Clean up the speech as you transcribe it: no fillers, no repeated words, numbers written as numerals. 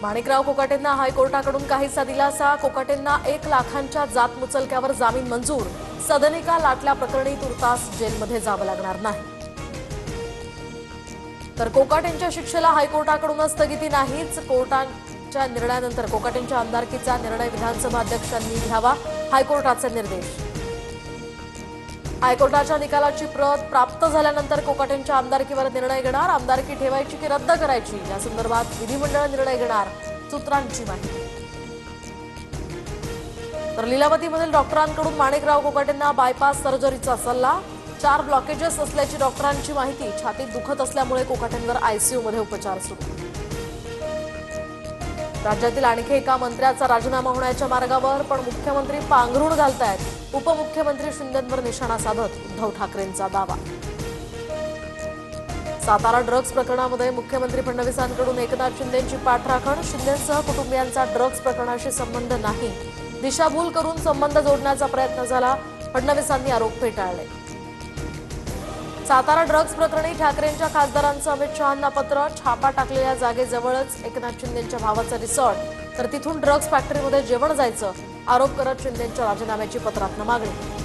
माणिकराव कोकाटेंना हायकोर्टाकडून काहीसा दिलासा। कोकाटेंना 1 लाखांच्या जात मुचलक्यावर जामीन मंजूर। सदनिका लाटल्या प्रकरणी तुर्तास जेलमध्ये जावं लागणार नाही। तर कोकाटेंच्या शिक्षेला हायकोर्टाकडून स्थगिती नाहीच। कोर्टाच्या निर्णयानंतर कोकाटेंच्या आमदारकीचा निर्णय विधानसभा अध्यक्षांनी घ्यावा, हायकोर्टाचे निर्देश। हायकोर्टाच्या निकालाची प्रत प्राप्त झाल्यानंतर कोकाटेंच्या आमदारकीवर निर्णय घेणार। आमदारकी ठेवायची की रद्द करायची या संदर्भात विधिमंडळ निर्णय घेणार, सूत्रांची माहिती। तर लीलावतीमधील डॉक्टरांकडून माणिकराव कोकाटेंना बायपास सर्जरीचा सल्ला। 4 ब्लॉकेजेस असल्याची डॉक्टरांची माहिती। छातीत दुखत असल्यामुळे कोकाटेंवर आयसीयूमध्ये उपचार सुरू। राज्यातील आणखी एका मंत्र्याचा राजीनामा होण्याच्या मार्गावर, पण मुख्यमंत्री पांघरूण घालतायत। उपमुख्यमंत्री शिंदेंवर निशाणा साधत उद्धव ठाकरेंचा दावा। सातारा ड्रग्ज प्रकरणामध्ये मुख्यमंत्री फडणवीसांकडून एकनाथ शिंदेंची पाठराखण। शिंदेंसह कुटुंबियांचा ड्रग्ज प्रकरणाशी संबंध नाही, दिशाभूल करून संबंध जोडण्याचा प्रयत्न झाला, फडणवीसांनी आरोप फेटाळले। सातारा ड्रग्ज प्रकरणी ठाकरेंच्या खासदारांचं अमित शहांना पत्र। छापा टाकलेल्या जागेजवळच एकनाथ शिंदेंच्या भावाचं रिसॉर्ट, तर तिथून ड्रग्ज फॅक्टरीमध्ये जेवण जायचं, आरोप करत शिंदेंच्या राजीनाम्याची पत्रातनं मागणी।